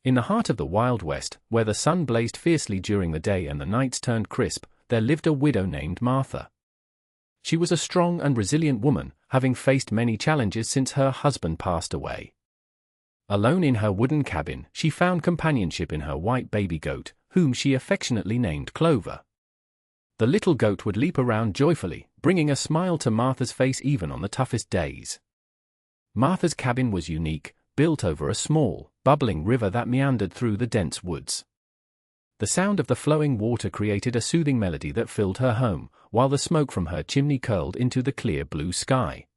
In the heart of the Wild West, where the sun blazed fiercely during the day and the nights turned crisp, there lived a widow named Martha. She was a strong and resilient woman, having faced many challenges since her husband passed away. Alone in her wooden cabin, she found companionship in her white baby goat, whom she affectionately named Clover. The little goat would leap around joyfully, bringing a smile to Martha's face even on the toughest days. Martha's cabin was unique, built over a small, bubbling river that meandered through the dense woods. The sound of the flowing water created a soothing melody that filled her home, while the smoke from her chimney curled into the clear blue sky.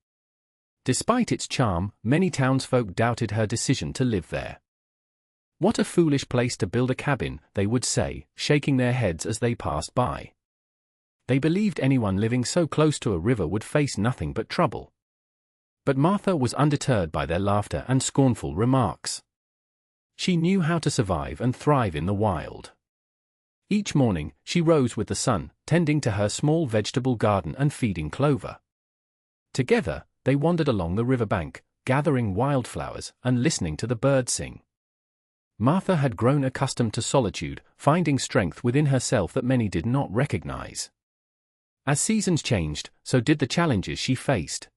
Despite its charm, many townsfolk doubted her decision to live there. "What a foolish place to build a cabin," they would say, shaking their heads as they passed by. They believed anyone living so close to a river would face nothing but trouble. But Martha was undeterred by their laughter and scornful remarks. She knew how to survive and thrive in the wild. Each morning, she rose with the sun, tending to her small vegetable garden and feeding Clover. Together, they wandered along the riverbank, gathering wildflowers and listening to the birds sing. Martha had grown accustomed to solitude, finding strength within herself that many did not recognize. As seasons changed, so did the challenges she faced.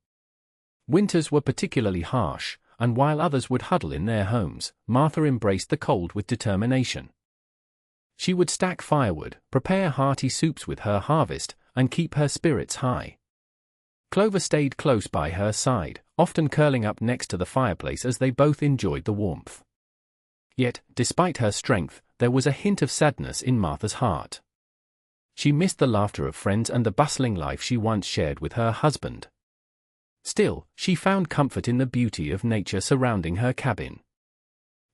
Winters were particularly harsh, and while others would huddle in their homes, Martha embraced the cold with determination. She would stack firewood, prepare hearty soups with her harvest, and keep her spirits high. Clover stayed close by her side, often curling up next to the fireplace as they both enjoyed the warmth. Yet, despite her strength, there was a hint of sadness in Martha's heart. She missed the laughter of friends and the bustling life she once shared with her husband. Still, she found comfort in the beauty of nature surrounding her cabin.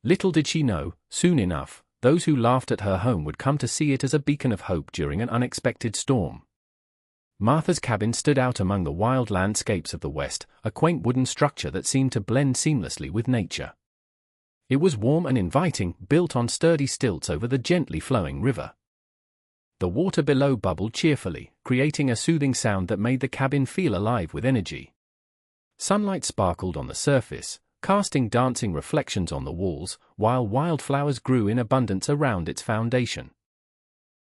Little did she know, soon enough, those who laughed at her home would come to see it as a beacon of hope during an unexpected storm. Martha's cabin stood out among the wild landscapes of the West, a quaint wooden structure that seemed to blend seamlessly with nature. It was warm and inviting, built on sturdy stilts over the gently flowing river. The water below bubbled cheerfully, creating a soothing sound that made the cabin feel alive with energy. Sunlight sparkled on the surface, casting dancing reflections on the walls, while wildflowers grew in abundance around its foundation.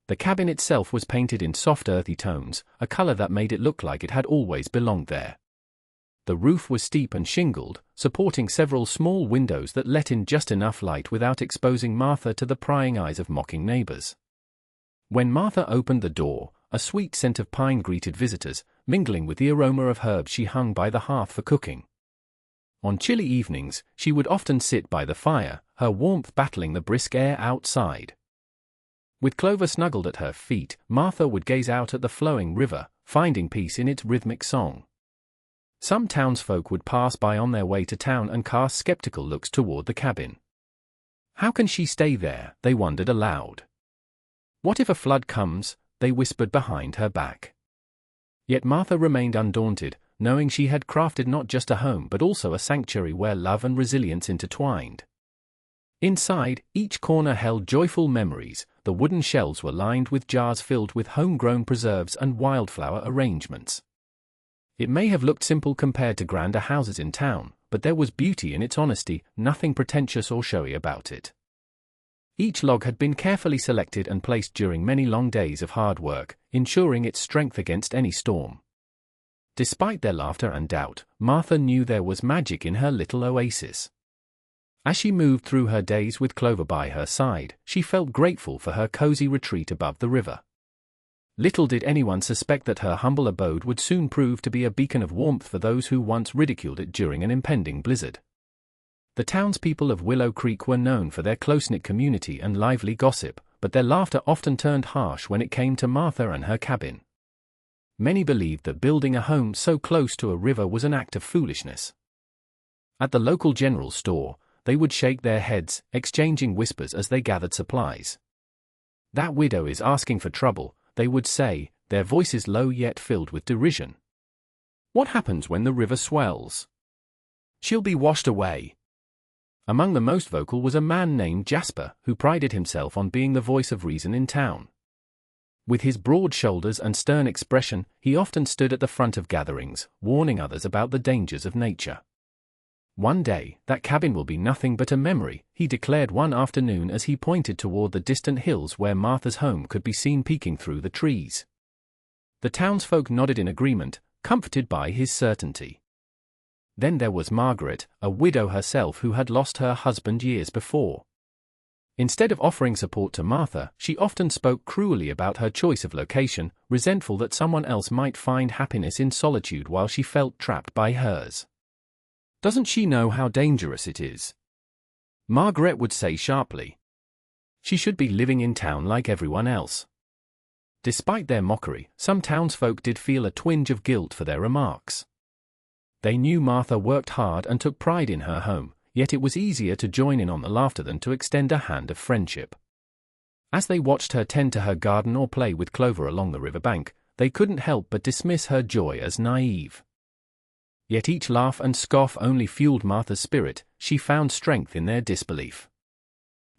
The cabin itself was painted in soft earthy tones, a color that made it look like it had always belonged there. The roof was steep and shingled, supporting several small windows that let in just enough light without exposing Martha to the prying eyes of mocking neighbors. When Martha opened the door, a sweet scent of pine greeted visitors, mingling with the aroma of herbs she hung by the hearth for cooking. On chilly evenings, she would often sit by the fire, her warmth battling the brisk air outside. With Clover snuggled at her feet, Martha would gaze out at the flowing river, finding peace in its rhythmic song. Some townsfolk would pass by on their way to town and cast skeptical looks toward the cabin. How can she stay there, they wondered aloud. What if a flood comes, they whispered behind her back. Yet Martha remained undaunted, knowing she had crafted not just a home but also a sanctuary where love and resilience intertwined. Inside, each corner held joyful memories. The wooden shelves were lined with jars filled with homegrown preserves and wildflower arrangements. It may have looked simple compared to grander houses in town, but there was beauty in its honesty, nothing pretentious or showy about it. Each log had been carefully selected and placed during many long days of hard work, ensuring its strength against any storm. Despite their laughter and doubt, Martha knew there was magic in her little oasis. As she moved through her days with Clover by her side, she felt grateful for her cozy retreat above the river. Little did anyone suspect that her humble abode would soon prove to be a beacon of warmth for those who once ridiculed it during an impending blizzard. The townspeople of Willow Creek were known for their close-knit community and lively gossip, but their laughter often turned harsh when it came to Martha and her cabin. Many believed that building a home so close to a river was an act of foolishness. At the local general store, they would shake their heads, exchanging whispers as they gathered supplies. "That widow is asking for trouble," they would say, their voices low yet filled with derision. "What happens when the river swells? She'll be washed away." Among the most vocal was a man named Jasper, who prided himself on being the voice of reason in town. With his broad shoulders and stern expression, he often stood at the front of gatherings, warning others about the dangers of nature. One day, that cabin will be nothing but a memory, he declared one afternoon as he pointed toward the distant hills where Martha's home could be seen peeking through the trees. The townsfolk nodded in agreement, comforted by his certainty. Then there was Margaret, a widow herself who had lost her husband years before. Instead of offering support to Martha, she often spoke cruelly about her choice of location, resentful that someone else might find happiness in solitude while she felt trapped by hers. "Doesn't she know how dangerous it is?" Margaret would say sharply. She should be living in town like everyone else. Despite their mockery, some townsfolk did feel a twinge of guilt for their remarks. They knew Martha worked hard and took pride in her home, yet it was easier to join in on the laughter than to extend a hand of friendship. As they watched her tend to her garden or play with Clover along the riverbank, they couldn't help but dismiss her joy as naive. Yet each laugh and scoff only fueled Martha's spirit. She found strength in their disbelief.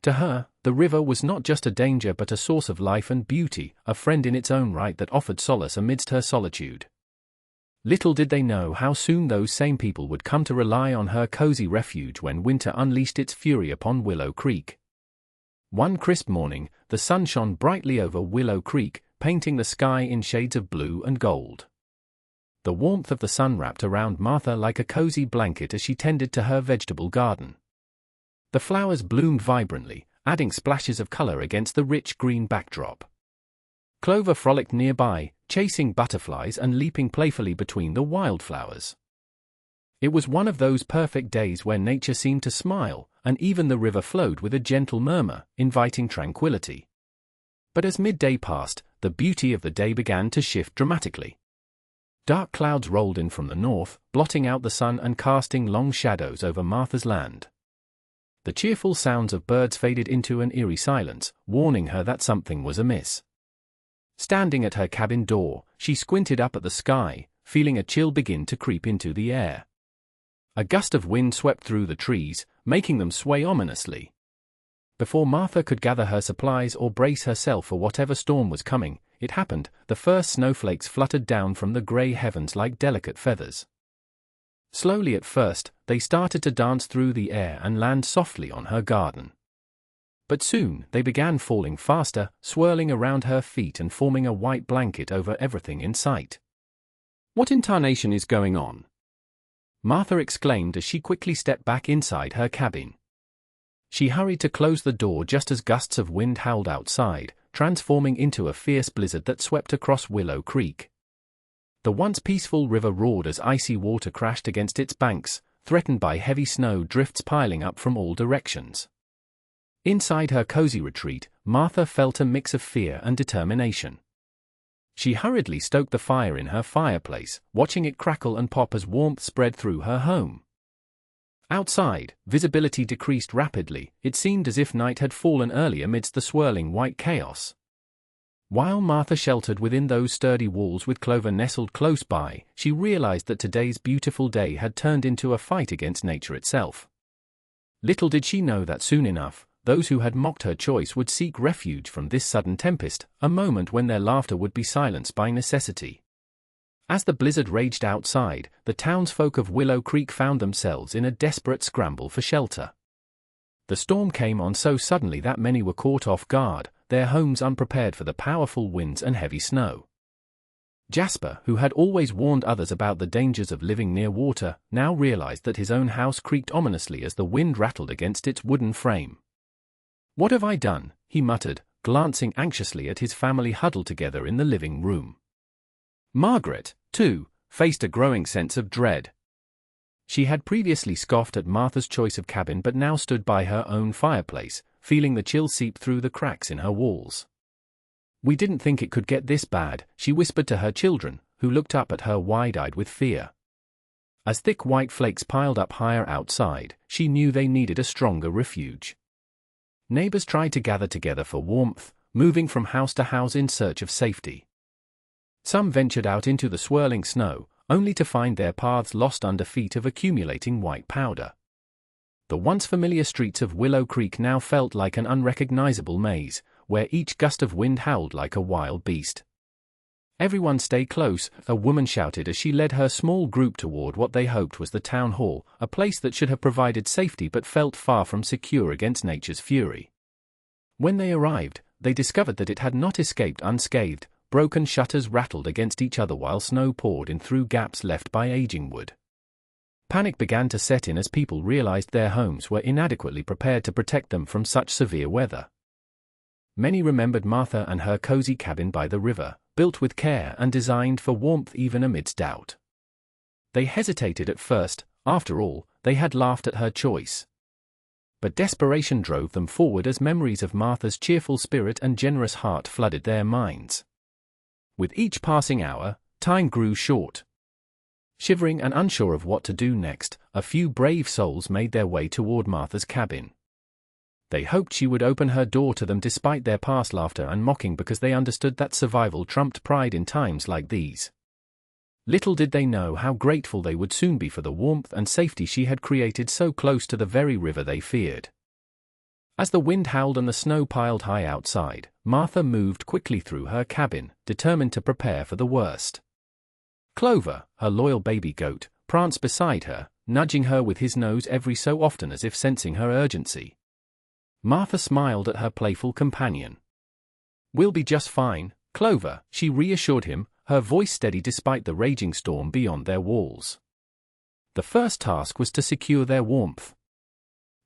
To her, the river was not just a danger but a source of life and beauty, a friend in its own right that offered solace amidst her solitude. Little did they know how soon those same people would come to rely on her cozy refuge when winter unleashed its fury upon Willow Creek. One crisp morning, the sun shone brightly over Willow Creek, painting the sky in shades of blue and gold. The warmth of the sun wrapped around Martha like a cozy blanket as she tended to her vegetable garden. The flowers bloomed vibrantly, adding splashes of color against the rich green backdrop. Clover frolicked nearby, chasing butterflies and leaping playfully between the wildflowers. It was one of those perfect days where nature seemed to smile, and even the river flowed with a gentle murmur, inviting tranquility. But as midday passed, the beauty of the day began to shift dramatically. Dark clouds rolled in from the north, blotting out the sun and casting long shadows over Martha's land. The cheerful sounds of birds faded into an eerie silence, warning her that something was amiss. Standing at her cabin door, she squinted up at the sky, feeling a chill begin to creep into the air. A gust of wind swept through the trees, making them sway ominously. Before Martha could gather her supplies or brace herself for whatever storm was coming, it happened. The first snowflakes fluttered down from the gray heavens like delicate feathers. Slowly at first, they started to dance through the air and land softly on her garden. But soon, they began falling faster, swirling around her feet and forming a white blanket over everything in sight. "What in tarnation is going on?" Martha exclaimed as she quickly stepped back inside her cabin. She hurried to close the door just as gusts of wind howled outside, transforming into a fierce blizzard that swept across Willow Creek. The once peaceful river roared as icy water crashed against its banks, threatened by heavy snow drifts piling up from all directions. Inside her cozy retreat, Martha felt a mix of fear and determination. She hurriedly stoked the fire in her fireplace, watching it crackle and pop as warmth spread through her home. Outside, visibility decreased rapidly. It seemed as if night had fallen early amidst the swirling white chaos. While Martha sheltered within those sturdy walls with Clover nestled close by, she realized that today's beautiful day had turned into a fight against nature itself. Little did she know that soon enough, those who had mocked her choice would seek refuge from this sudden tempest, a moment when their laughter would be silenced by necessity. As the blizzard raged outside, the townsfolk of Willow Creek found themselves in a desperate scramble for shelter. The storm came on so suddenly that many were caught off guard, their homes unprepared for the powerful winds and heavy snow. Jasper, who had always warned others about the dangers of living near water, now realized that his own house creaked ominously as the wind rattled against its wooden frame. "What have I done?" he muttered, glancing anxiously at his family huddled together in the living room. Margaret, too, faced a growing sense of dread. She had previously scoffed at Martha's choice of cabin but now stood by her own fireplace, feeling the chill seep through the cracks in her walls. "We didn't think it could get this bad," she whispered to her children, who looked up at her wide-eyed with fear. As thick white flakes piled up higher outside, she knew they needed a stronger refuge. Neighbors tried to gather together for warmth, moving from house to house in search of safety. Some ventured out into the swirling snow, only to find their paths lost under feet of accumulating white powder. The once familiar streets of Willow Creek now felt like an unrecognizable maze, where each gust of wind howled like a wild beast. "Everyone stay close," a woman shouted as she led her small group toward what they hoped was the town hall, a place that should have provided safety but felt far from secure against nature's fury. When they arrived, they discovered that it had not escaped unscathed. Broken shutters rattled against each other while snow poured in through gaps left by aging wood. Panic began to set in as people realized their homes were inadequately prepared to protect them from such severe weather. Many remembered Martha and her cozy cabin by the river, built with care and designed for warmth even amidst doubt. They hesitated at first. After all, they had laughed at her choice. But desperation drove them forward as memories of Martha's cheerful spirit and generous heart flooded their minds. With each passing hour, time grew short. Shivering and unsure of what to do next, a few brave souls made their way toward Martha's cabin. They hoped she would open her door to them despite their past laughter and mocking, because they understood that survival trumped pride in times like these. Little did they know how grateful they would soon be for the warmth and safety she had created so close to the very river they feared. As the wind howled and the snow piled high outside, Martha moved quickly through her cabin, determined to prepare for the worst. Clover, her loyal baby goat, pranced beside her, nudging her with his nose every so often as if sensing her urgency. Martha smiled at her playful companion. "We'll be just fine, Clover," she reassured him, her voice steady despite the raging storm beyond their walls. The first task was to secure their warmth.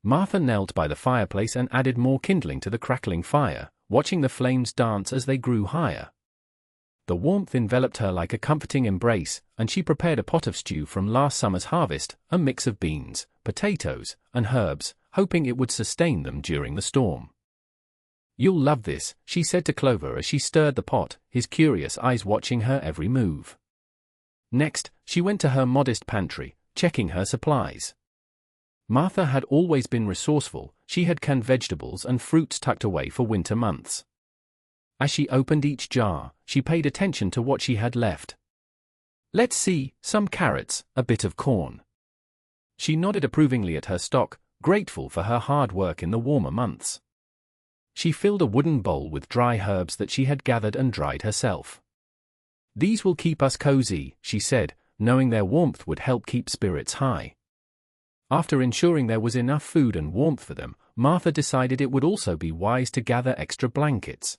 Martha knelt by the fireplace and added more kindling to the crackling fire, watching the flames dance as they grew higher. The warmth enveloped her like a comforting embrace, and she prepared a pot of stew from last summer's harvest, a mix of beans, potatoes, and herbs, hoping it would sustain them during the storm. "You'll love this," she said to Clover as she stirred the pot, his curious eyes watching her every move. Next, she went to her modest pantry, checking her supplies. Martha had always been resourceful. She had canned vegetables and fruits tucked away for winter months. As she opened each jar, she paid attention to what she had left. "Let's see, some carrots, a bit of corn." She nodded approvingly at her stock, grateful for her hard work in the warmer months. She filled a wooden bowl with dry herbs that she had gathered and dried herself. "These will keep us cozy," she said, knowing their warmth would help keep spirits high. After ensuring there was enough food and warmth for them, Martha decided it would also be wise to gather extra blankets.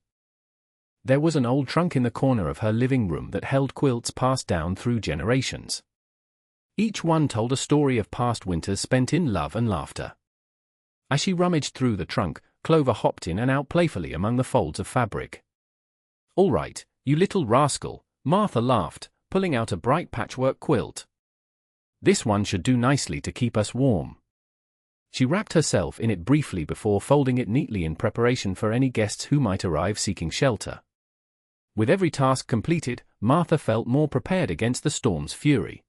There was an old trunk in the corner of her living room that held quilts passed down through generations. Each one told a story of past winters spent in love and laughter. As she rummaged through the trunk, Clover hopped in and out playfully among the folds of fabric. "All right, you little rascal," Martha laughed, pulling out a bright patchwork quilt. "This one should do nicely to keep us warm." She wrapped herself in it briefly before folding it neatly in preparation for any guests who might arrive seeking shelter. With every task completed, Martha felt more prepared against the storm's fury.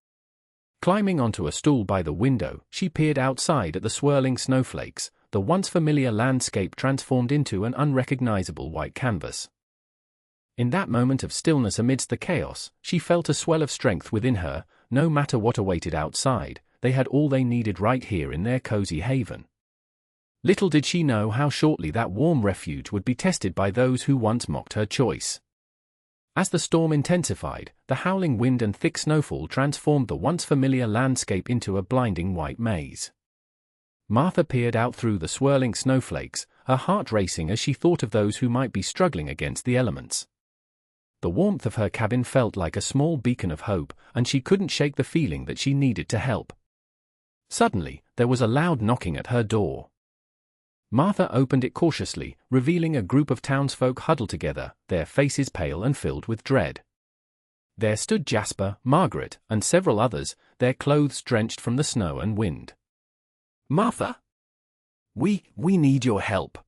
Climbing onto a stool by the window, she peered outside at the swirling snowflakes, the once familiar landscape transformed into an unrecognizable white canvas. In that moment of stillness amidst the chaos, she felt a swell of strength within her. No matter what awaited outside, they had all they needed right here in their cozy haven. Little did she know how shortly that warm refuge would be tested by those who once mocked her choice. As the storm intensified, the howling wind and thick snowfall transformed the once familiar landscape into a blinding white maze. Martha peered out through the swirling snowflakes, her heart racing as she thought of those who might be struggling against the elements. The warmth of her cabin felt like a small beacon of hope, and she couldn't shake the feeling that she needed to help. Suddenly, there was a loud knocking at her door. Martha opened it cautiously, revealing a group of townsfolk huddled together, their faces pale and filled with dread. There stood Jasper, Margaret, and several others, their clothes drenched from the snow and wind. "Martha? We need your help."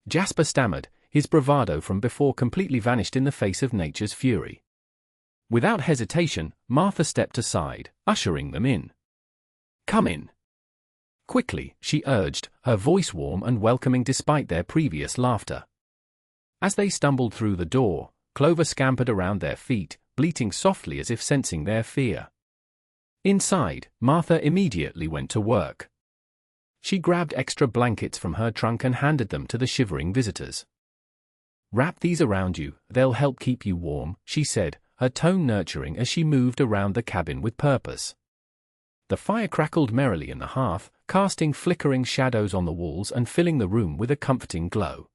Jasper stammered, his bravado from before completely vanished in the face of nature's fury. Without hesitation, Martha stepped aside, ushering them in. "Come in." Quickly, she urged, her voice warm and welcoming despite their previous laughter. As they stumbled through the door, Clover scampered around their feet, bleating softly as if sensing their fear. Inside, Martha immediately went to work. She grabbed extra blankets from her trunk and handed them to the shivering visitors. "Wrap these around you, they'll help keep you warm," she said, her tone nurturing as she moved around the cabin with purpose. The fire crackled merrily in the hearth, casting flickering shadows on the walls and filling the room with a comforting glow.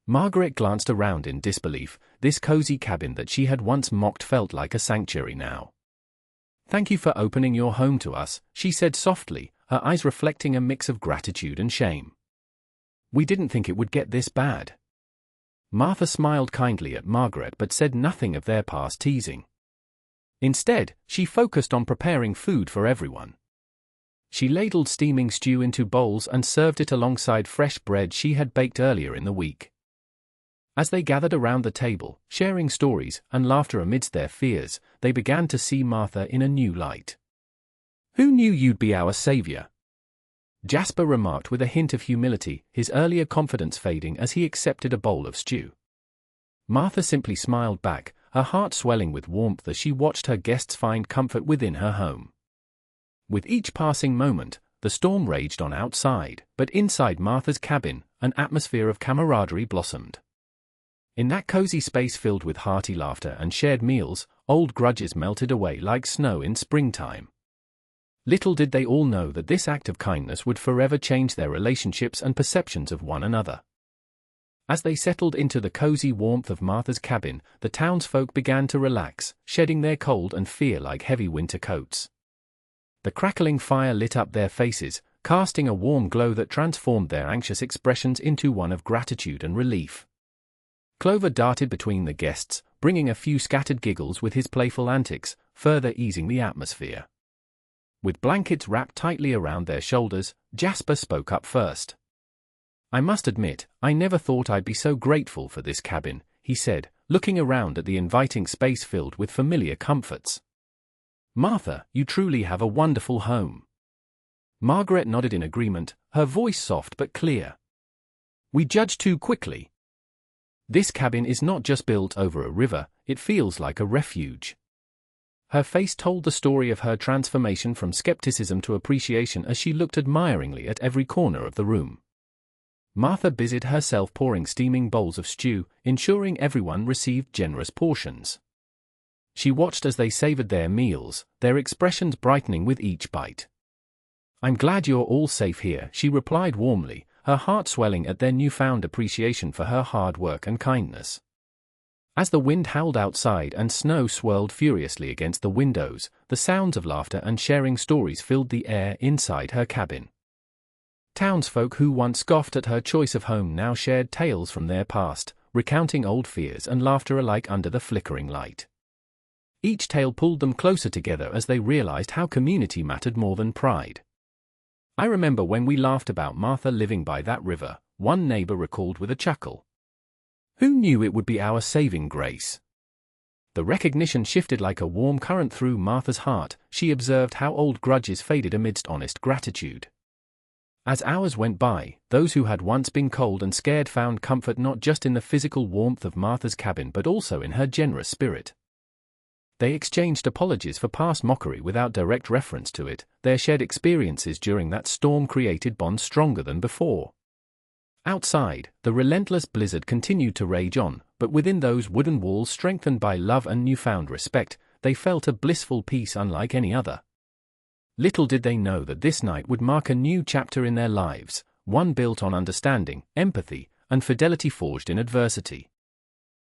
Margaret glanced around in disbelief. This cozy cabin that she had once mocked felt like a sanctuary now. "Thank you for opening your home to us," she said softly, her eyes reflecting a mix of gratitude and shame. "We didn't think it would get this bad." Martha smiled kindly at Margaret but said nothing of their past teasing. Instead, she focused on preparing food for everyone. She ladled steaming stew into bowls and served it alongside fresh bread she had baked earlier in the week. As they gathered around the table, sharing stories and laughter amidst their fears, they began to see Martha in a new light. "Who knew you'd be our savior?" Jasper remarked with a hint of humility, his earlier confidence fading as he accepted a bowl of stew. Martha simply smiled back, her heart swelling with warmth as she watched her guests find comfort within her home. With each passing moment, the storm raged on outside, but inside Martha's cabin, an atmosphere of camaraderie blossomed. In that cozy space filled with hearty laughter and shared meals, old grudges melted away like snow in springtime. Little did they all know that this act of kindness would forever change their relationships and perceptions of one another. As they settled into the cozy warmth of Martha's cabin, the townsfolk began to relax, shedding their cold and fear like heavy winter coats. The crackling fire lit up their faces, casting a warm glow that transformed their anxious expressions into one of gratitude and relief. Clover darted between the guests, bringing a few scattered giggles with his playful antics, further easing the atmosphere. With blankets wrapped tightly around their shoulders, Jasper spoke up first. "I must admit, I never thought I'd be so grateful for this cabin," he said, looking around at the inviting space filled with familiar comforts. "Martha, you truly have a wonderful home." Margaret nodded in agreement, her voice soft but clear. "We judge too quickly. This cabin is not just built over a river, it feels like a refuge." Her face told the story of her transformation from skepticism to appreciation as she looked admiringly at every corner of the room. Martha busied herself pouring steaming bowls of stew, ensuring everyone received generous portions. She watched as they savored their meals, their expressions brightening with each bite. "I'm glad you're all safe here," she replied warmly, her heart swelling at their newfound appreciation for her hard work and kindness. As the wind howled outside and snow swirled furiously against the windows, the sounds of laughter and sharing stories filled the air inside her cabin. Townsfolk who once scoffed at her choice of home now shared tales from their past, recounting old fears and laughter alike under the flickering light. Each tale pulled them closer together as they realized how community mattered more than pride. "I remember when we laughed about Martha living by that river," one neighbor recalled with a chuckle. "Who knew it would be our saving grace?" The recognition shifted like a warm current through Martha's heart. She observed how old grudges faded amidst honest gratitude. As hours went by, those who had once been cold and scared found comfort not just in the physical warmth of Martha's cabin but also in her generous spirit. They exchanged apologies for past mockery without direct reference to it. Their shared experiences during that storm created bonds stronger than before. Outside, the relentless blizzard continued to rage on, but within those wooden walls strengthened by love and newfound respect, they felt a blissful peace unlike any other. Little did they know that this night would mark a new chapter in their lives, one built on understanding, empathy, and fidelity forged in adversity.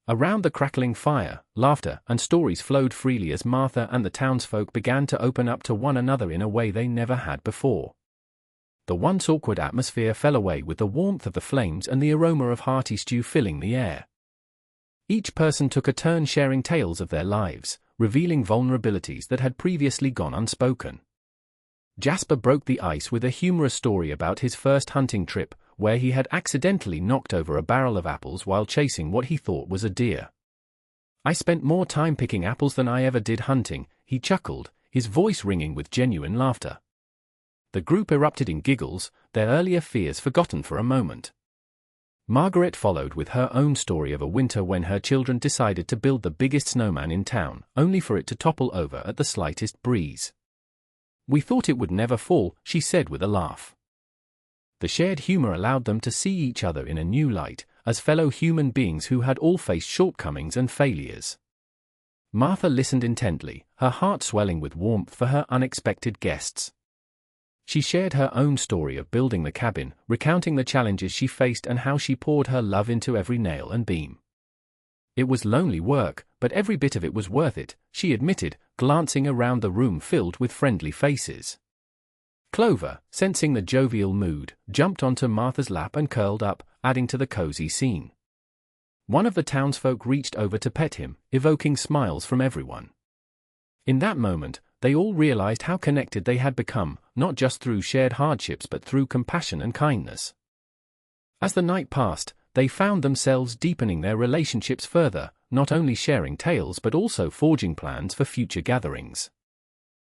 Around the crackling fire, laughter and stories flowed freely as Martha and the townsfolk began to open up to one another in a way they never had before. The once awkward atmosphere fell away with the warmth of the flames and the aroma of hearty stew filling the air. Each person took a turn sharing tales of their lives, revealing vulnerabilities that had previously gone unspoken. Jasper broke the ice with a humorous story about his first hunting trip, where he had accidentally knocked over a barrel of apples while chasing what he thought was a deer. "I spent more time picking apples than I ever did hunting," he chuckled, his voice ringing with genuine laughter. The group erupted in giggles, their earlier fears forgotten for a moment. Margaret followed with her own story of a winter when her children decided to build the biggest snowman in town, only for it to topple over at the slightest breeze. "We thought it would never fall," she said with a laugh. The shared humor allowed them to see each other in a new light, as fellow human beings who had all faced shortcomings and failures. Martha listened intently, her heart swelling with warmth for her unexpected guests. She shared her own story of building the cabin, recounting the challenges she faced and how she poured her love into every nail and beam. It was lonely work, but every bit of it was worth it, she admitted, glancing around the room filled with friendly faces. Clover, sensing the jovial mood, jumped onto Martha's lap and curled up, adding to the cozy scene. One of the townsfolk reached over to pet him, evoking smiles from everyone. In that moment, they all realized how connected they had become, not just through shared hardships but through compassion and kindness. As the night passed, they found themselves deepening their relationships further, not only sharing tales but also forging plans for future gatherings.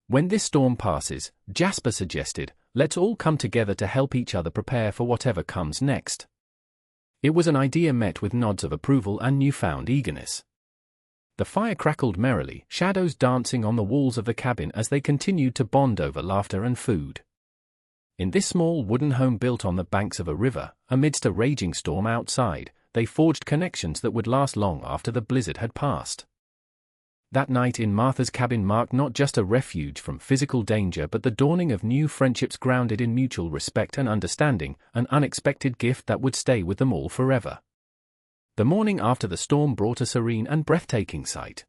When this storm passes, Jasper suggested, let's all come together to help each other prepare for whatever comes next. It was an idea met with nods of approval and newfound eagerness. The fire crackled merrily, shadows dancing on the walls of the cabin as they continued to bond over laughter and food. In this small wooden home built on the banks of a river, amidst a raging storm outside, they forged connections that would last long after the blizzard had passed. That night in Martha's cabin marked not just a refuge from physical danger but the dawning of new friendships grounded in mutual respect and understanding, an unexpected gift that would stay with them all forever. The morning after the storm brought a serene and breathtaking sight.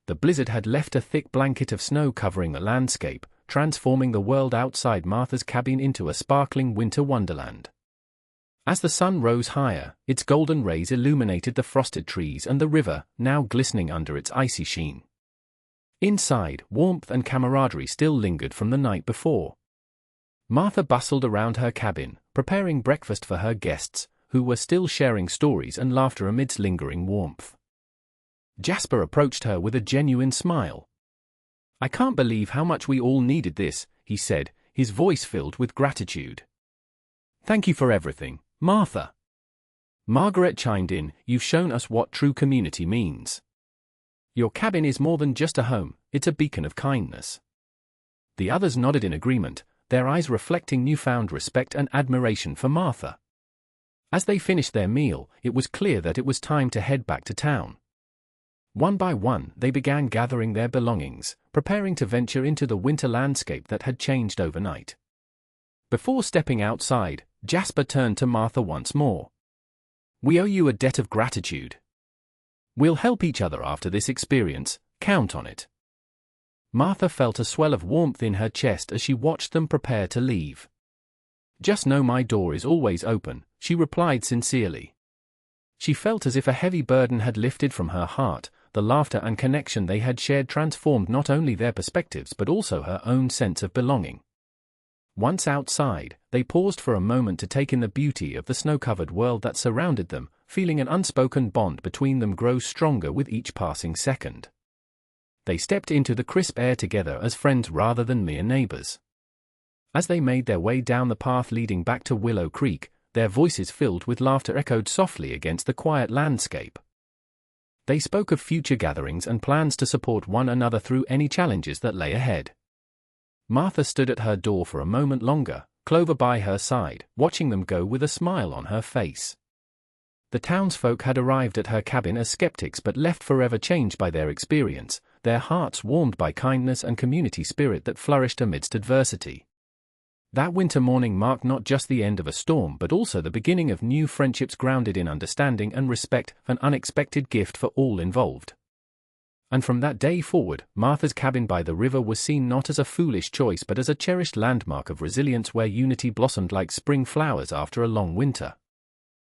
The blizzard had left a thick blanket of snow covering the landscape, transforming the world outside Martha's cabin into a sparkling winter wonderland. As the sun rose higher, its golden rays illuminated the frosted trees and the river, now glistening under its icy sheen. Inside, warmth and camaraderie still lingered from the night before. Martha bustled around her cabin, preparing breakfast for her guests, who were still sharing stories and laughter amidst lingering warmth. Jasper approached her with a genuine smile. "I can't believe how much we all needed this," he said, his voice filled with gratitude. "Thank you for everything, Martha." Margaret chimed in, "You've shown us what true community means. Your cabin is more than just a home, it's a beacon of kindness." The others nodded in agreement, their eyes reflecting newfound respect and admiration for Martha. As they finished their meal, it was clear that it was time to head back to town. One by one, they began gathering their belongings, preparing to venture into the winter landscape that had changed overnight. Before stepping outside, Jasper turned to Martha once more. "We owe you a debt of gratitude. We'll help each other after this experience, count on it." Martha felt a swell of warmth in her chest as she watched them prepare to leave. "Just know my door is always open," she replied sincerely. She felt as if a heavy burden had lifted from her heart. The laughter and connection they had shared transformed not only their perspectives but also her own sense of belonging. Once outside, they paused for a moment to take in the beauty of the snow-covered world that surrounded them, feeling an unspoken bond between them grow stronger with each passing second. They stepped into the crisp air together as friends rather than mere neighbors. As they made their way down the path leading back to Willow Creek, their voices filled with laughter echoed softly against the quiet landscape. They spoke of future gatherings and plans to support one another through any challenges that lay ahead. Martha stood at her door for a moment longer, Clover by her side, watching them go with a smile on her face. The townsfolk had arrived at her cabin as skeptics but left forever changed by their experience, their hearts warmed by kindness and community spirit that flourished amidst adversity. That winter morning marked not just the end of a storm but also the beginning of new friendships grounded in understanding and respect, an unexpected gift for all involved. And from that day forward, Martha's cabin by the river was seen not as a foolish choice but as a cherished landmark of resilience where unity blossomed like spring flowers after a long winter.